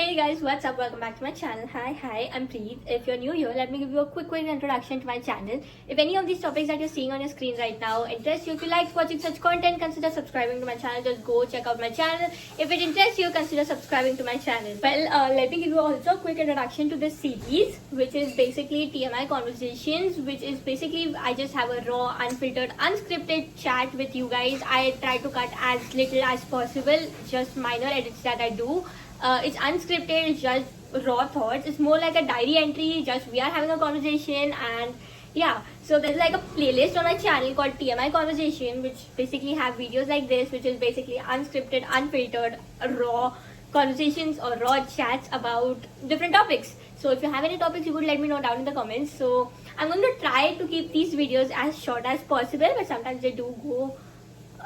Hey guys, what's up? Welcome back to my channel. Hi, I'm Preet. If you're new here, let me give you a quick introduction to my channel. If any of these topics that you're seeing on your screen right now interest you, if you like watching such content, consider subscribing to my channel. Just go check out my channel. If it interests you, consider subscribing to my channel. Well, let me give you also a quick introduction to this series, which is basically TMI Conversations, which is basically I just have a raw, unfiltered, unscripted chat with you guys. I try to cut as little as possible, just minor edits that I do. It's unscripted, it's just raw thoughts. It's more like a diary entry, just we are having a conversation. And yeah, so there's like a playlist on my channel called TMI Conversation, which basically have videos like this, which is basically unscripted, unfiltered, raw conversations or raw chats about different topics. So if you have any topics, you could let me know down in the comments. So I'm going to try to keep these videos as short as possible, but sometimes they do go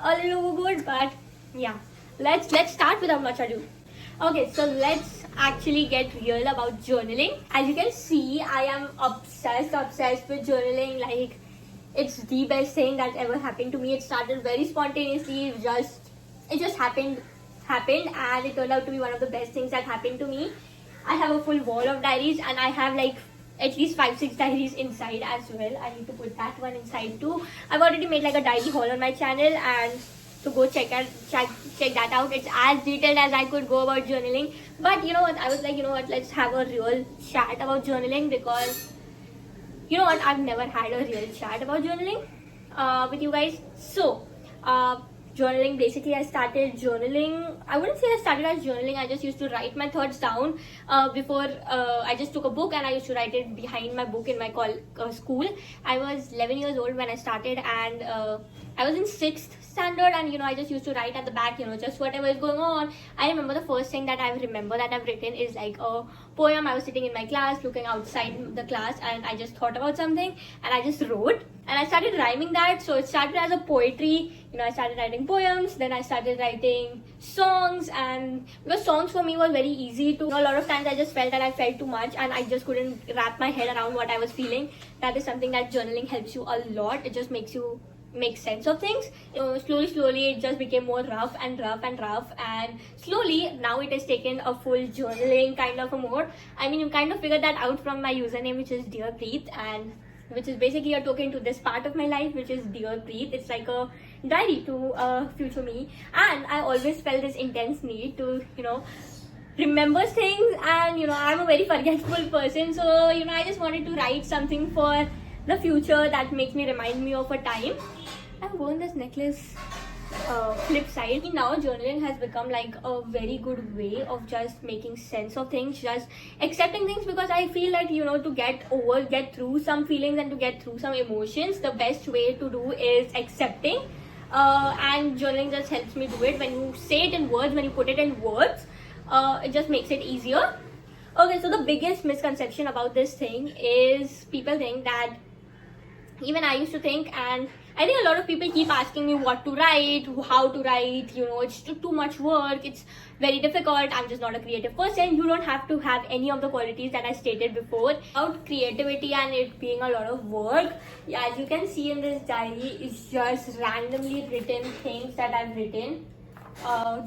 a little overboard. But yeah, let's start without much ado. Okay, so let's actually get real about journaling. As you can see, I am obsessed with journaling. Like, it's the best thing that ever happened to me. It started very spontaneously. It just happened, and it turned out to be one of the best things that happened to me. I have a full wall of diaries, and I have like at least 5-6 diaries inside as well. I need to put that one inside too. I've already made like a diary haul on my channel, and so go check that out. It's as detailed as I could go about journaling. But you know what, I was like, you know what, let's have a real chat about journaling, because you know what, I've never had a real chat about journaling with you guys. So journaling, basically I started journaling, I wouldn't say I started as journaling. I just used to write my thoughts down before I just took a book and I used to write it behind my book in my school. I was 11 years old when I started, and I was in 6th standard, and you know, I just used to write at the back, you know, just whatever is going on. I remember the first thing that I remember that I've written is like a poem. I was sitting in my class looking outside the class, and I just thought about something and I just wrote, and I started rhyming that. So it started as a poetry, you know, I started writing poems, then I started writing songs. And because songs for me was very easy to, you know, a lot of times I just felt that I felt too much and I just couldn't wrap my head around what I was feeling. That is something that journaling helps you a lot. It just makes you make sense of things. Slowly it just became more rough, and slowly now it has taken a full journaling kind of a mode. I mean, you kind of figured that out from my username, which is Dear Preet, and which is basically a token to this part of my life, which is Dear Preet. It's like a diary to future me, and I always felt this intense need to, you know, remember things. And you know, I'm a very forgetful person, so you know, I just wanted to write something for the future that makes me remind me of a time. I've worn this necklace flip side. Now journaling has become like a very good way of just making sense of things, just accepting things, because I feel like, you know, to get through some feelings and to get through some emotions, the best way to do is accepting. And journaling just helps me do it. When you say it in words, when you put it in words, it just makes it easier. Okay, so the biggest misconception about this thing is people think that, even I used to think, and I think a lot of people keep asking me what to write, how to write, you know, it's too much work, it's very difficult, I'm just not a creative person. You don't have to have any of the qualities that I stated before. About creativity and it being a lot of work, yeah, as you can see in this diary, it's just randomly written things that I've written.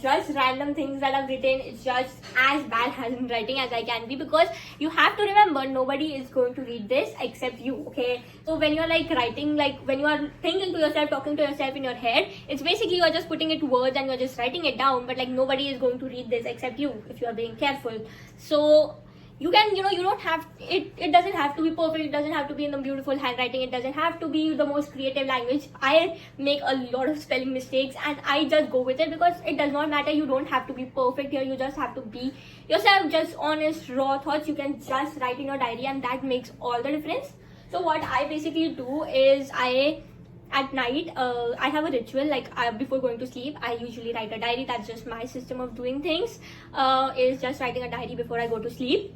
Just random things that I've written. It's just as bad handwriting as I can be, because you have to remember, nobody is going to read this except you, okay? So when you're like writing, like when you are thinking to yourself, talking to yourself in your head, it's basically you're just putting it to words and you're just writing it down, but like nobody is going to read this except you if you are being careful. So you can, you know, you don't have it doesn't have to be perfect, it doesn't have to be in the beautiful handwriting, it doesn't have to be the most creative language. I make a lot of spelling mistakes and I just go with it, because it does not matter. You don't have to be perfect here, you just have to be yourself, just honest, raw thoughts. You can just write in your diary, and that makes all the difference. So what I basically do is, at night, I have a ritual, like before going to sleep, I usually write a diary. That's just my system of doing things, is just writing a diary before I go to sleep.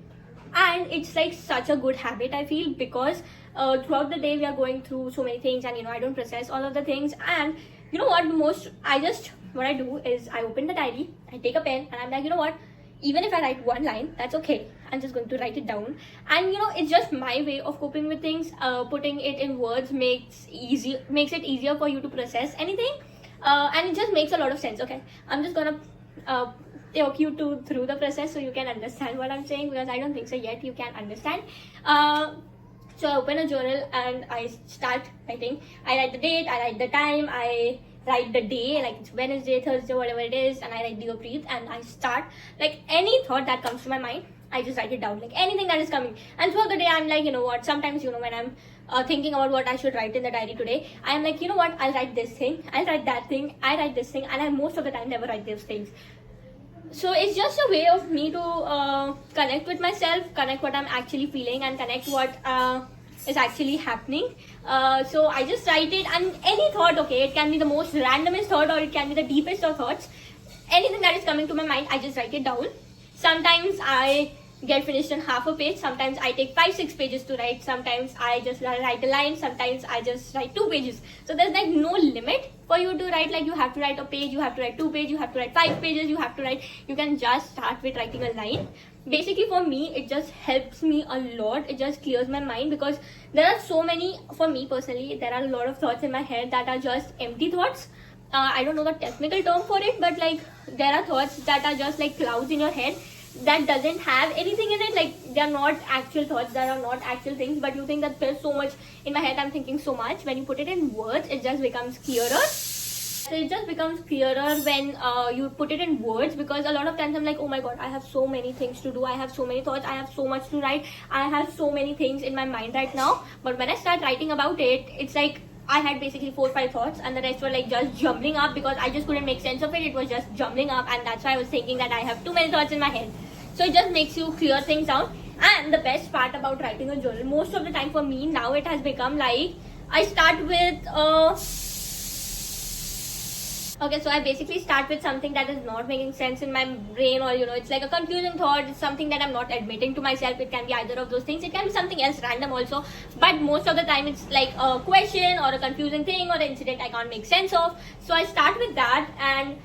And it's like such a good habit, I feel, because throughout the day we are going through so many things, and you know, I don't process all of the things. And you know what, what I do is I open the diary, I take a pen, and I'm like, you know what, even if I write one line, that's okay, I'm just going to write it down. And you know, it's just my way of coping with things. Putting it in words makes it easier for you to process anything, and it just makes a lot of sense. Okay, I'm just gonna talk you through the process so you can understand what I'm saying, because I don't think so yet you can understand. So I open a journal and I start writing. I write the date, I write the time, I write the day, like it's Wednesday, Thursday, whatever it is, and I write Deopreet, and I start, like, any thought that comes to my mind, I just write it down, like anything that is coming. And throughout the day, I'm like, you know what, sometimes, you know, when I'm thinking about what I should write in the diary today, I am like, you know what, I'll write this thing, I'll write that thing, I write this thing, and I most of the time never write those things. So it's just a way of me to connect with myself, connect what I'm actually feeling, and connect what is actually happening. So I just write it, and any thought, okay, it can be the most randomest thought or it can be the deepest of thoughts. Anything that is coming to my mind, I just write it down. Sometimes I get finished in half a page, sometimes I take 5-6 pages to write, sometimes I just write a line, sometimes I just write 2 pages. So there's like no limit for you to write, like you have to write a page, you have to write 2 pages, you have to write 5 pages, you have to write, you can just start with writing a line. Basically for me, it just helps me a lot, it just clears my mind, because there are so many, for me personally, there are a lot of thoughts in my head that are just empty thoughts. I don't know the technical term for it, but like there are thoughts that are just like clouds in your head that doesn't have anything in it, like they are not actual thoughts, that are not actual things, but you think that there's so much in my head, I'm thinking so much. When you put it in words, it just becomes clearer. So it just becomes clearer when you put it in words, because a lot of times I'm like, oh my god, I have so many things to do, I have so many thoughts, I have so much to write, I have so many things in my mind right now. But when I start writing about it, it's like I had basically 4-5 thoughts, and the rest were like just jumbling up, because I just couldn't make sense of it. It was just jumbling up, and that's why I was thinking that I have too many thoughts in my head. So it just makes you clear things out. And the best part about writing a journal, most of the time for me now, it has become like I start with okay, so I basically start with something that is not making sense in my brain, or you know, it's like a confusing thought, it's something that I'm not admitting to myself. It can be either of those things, it can be something else random also, but most of the time it's like a question or a confusing thing or an incident I can't make sense of. So I start with that, and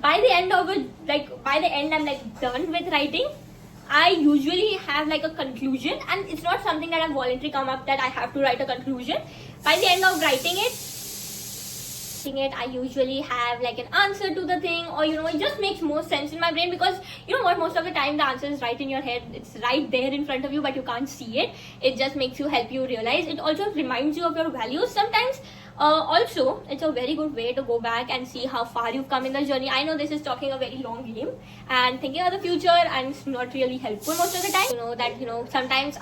by the end of it, like by the end I'm like done with writing, I usually have like a conclusion, and it's not something that I've voluntarily come up that I have to write a conclusion. By the end of writing it, I usually have like an answer to the thing, or you know, it just makes more sense in my brain, because you know what, most of the time the answer is right in your head, it's right there in front of you, but you can't see it. It just makes you, help you realize. It also reminds you of your values sometimes. Also, it's a very good way to go back and see how far you've come in the journey. I know this is talking a very long game and thinking of the future, and it's not really helpful most of the time. You know that, you know, sometimes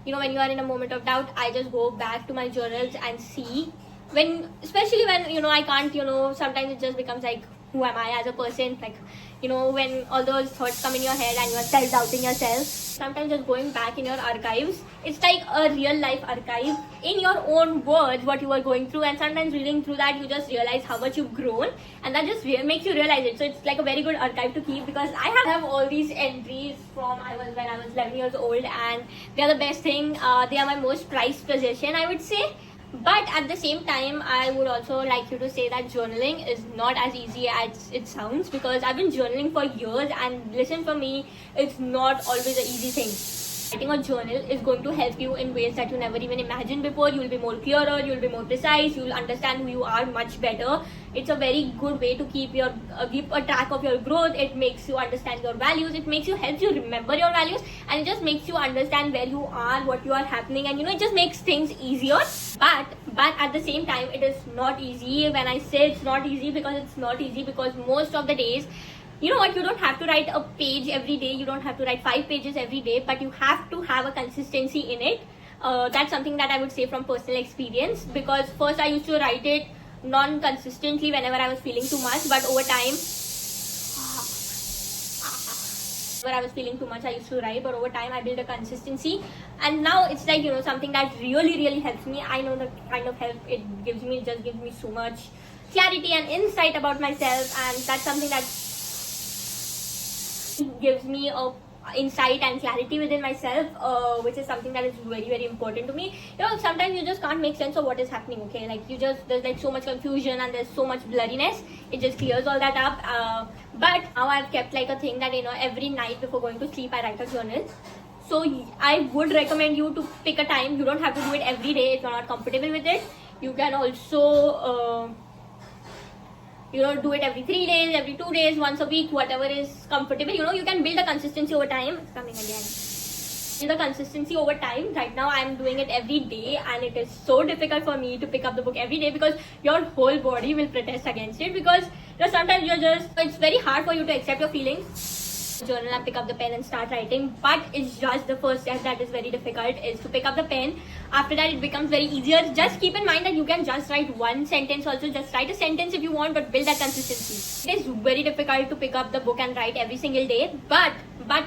you know, when you are in a moment of doubt, I just go back to my journals and see, when, especially when, you know, I can't, you know, sometimes it just becomes like, who am I as a person? Like, you know, when all those thoughts come in your head and you are self-doubting yourself, sometimes just going back in your archives, it's like a real life archive in your own words, what you are going through, and sometimes reading through that, you just realize how much you've grown, and that just makes you realize it. So it's like a very good archive to keep, because I have all these entries from when I was 11 years old, and they are the best thing. They are my most prized possession, I would say. But at the same time, I would also like you to say that journaling is not as easy as it sounds, because I've been journaling for years, and listen, for me, it's not always an easy thing. Writing a journal is going to help you in ways that you never even imagined before. You'll be more clearer, you'll be more precise, you'll understand who you are much better. It's a very good way to keep a track of your growth. It makes you understand your values, it helps you remember your values, and it just makes you understand where you are, what you are happening, and you know, it just makes things easier. But at the same time, it is not easy. When I say it's not easy, because most of the days, you know what, you don't have to write a page every day, you don't have to write 5 pages every day, but you have to have a consistency in it. That's something that I would say from personal experience, because first I used to write it non-consistently whenever I was feeling too much, but over time, where I was feeling too much, I used to write, but over time I built a consistency, and now it's like, you know, something that really helps me. I know the kind of help it gives me. It just gives me so much clarity and insight about myself, and that's something that gives me a insight and clarity within myself, which is something that is very important to me. You know, sometimes you just can't make sense of what is happening, okay, like there's like so much confusion and there's so much blurriness. It just clears all that up. But now I've kept like a thing that, you know, every night before going to sleep I write a journal. So I would recommend you to pick a time. You don't have to do it every day if you're not comfortable with it. You can also do it every 3 days, every 2 days, once a week, whatever is comfortable. You can build a consistency over time. It's coming again. The consistency over time. Right now I'm doing it every day, and it is so difficult for me to pick up the book every day because your whole body will protest against it, because sometimes it's very hard for you to accept your feelings. Journal and pick up the pen and start writing, but it's just the first step that is very difficult, is to pick up the pen. After that it becomes very easier. Just keep in mind that you can just write one sentence also. Just write a sentence if you want, but build that consistency. It is very difficult to pick up the book and write every single day, but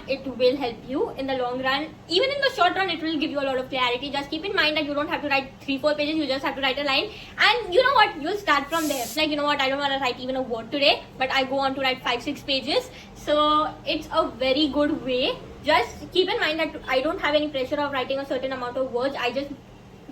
it will help you in the long run. Even in the short run, it will give you a lot of clarity. Just keep in mind that you don't have to write 3-4 pages, you just have to write a line, and you'll start from there. Like, I don't want to write even a word today, but I go on to write 5-6 pages. So it's a very good way. Just keep in mind that I don't have any pressure of writing a certain amount of words. I just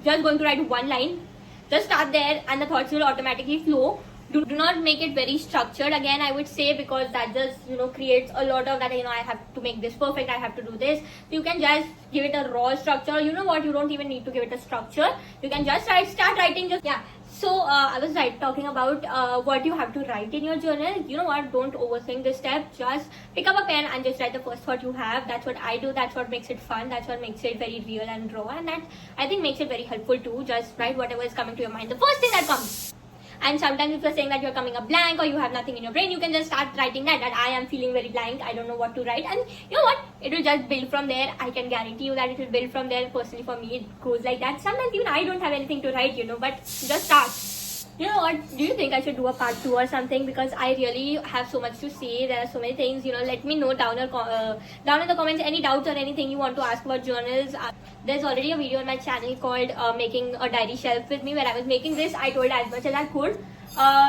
going to write one line. Just start there and the thoughts will automatically flow. Do not make it very structured, again I would say, because that just creates a lot of that, I have to make this perfect, I have to do this. So you can just give it a raw structure. You don't even need to give it a structure. You can just start writing. So I was talking about what you have to write in your journal. Don't overthink this step. Just pick up a pen and just write the first thought you have. That's what I do. That's what makes it fun. That's what makes it very real and raw, and that I think makes it very helpful too. Just write whatever is coming to your mind, the first thing that comes. And sometimes if you're saying that you're coming up blank or you have nothing in your brain, you can just start writing that I am feeling very blank, I don't know what to write, and you know what, it will just build from there. I can guarantee you that it will build from there. Personally for me it goes like that. Sometimes even I don't have anything to write, but just start. You know what, do you think I should do a part 2 or something? Because I really have so much to say. There are so many things. Let me know down in the comments any doubts or anything you want to ask about journals. There's already a video on my channel called making a diary shelf with me, where I was making this. I told as much as I could.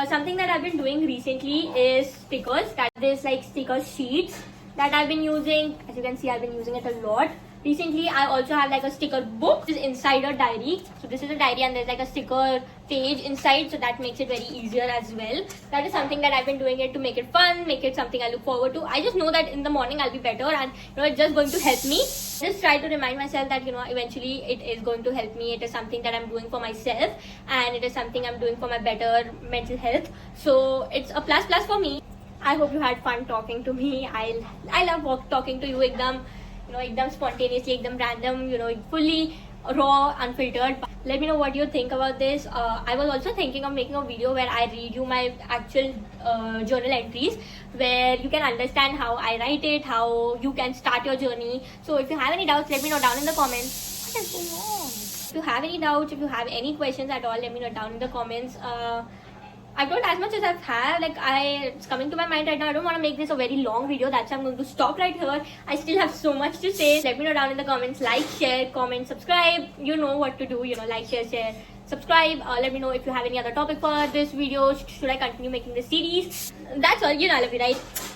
Something that I've been doing recently is stickers. That is like sticker sheets that I've been using. As you can see, I've been using it a lot. Recently, I also have like a sticker book. This is inside a diary. So this is a diary and there's like a sticker page inside. So that makes it very easier as well. That is something that I've been doing it to make it fun, make it something I look forward to. I just know that in the morning I'll be better, and it's just going to help me. Just try to remind myself that eventually it is going to help me. It is something that I'm doing for myself, and it is something I'm doing for my better mental health. So it's a plus for me. I hope you had fun talking to me. I love talking to you. Ekdam spontaneously, ekdam random, fully raw, unfiltered. Let me know what you think about this. I was also thinking of making a video where I read you my actual journal entries, where you can understand how I write it, how you can start your journey. So if you have any doubts, let me know down in the comments. What is going on? If you have any doubts, if you have any questions at all, let me know down in the comments. I've told as much as I've had. It's coming to my mind right now. I don't want to make this a very long video. That's why I'm going to stop right here. I still have so much to say. Let me know down in the comments. Like, share, comment, subscribe. You know what to do. Like, share, subscribe. Let me know if you have any other topic for this video. Should I continue making this series? That's all. I love you, right?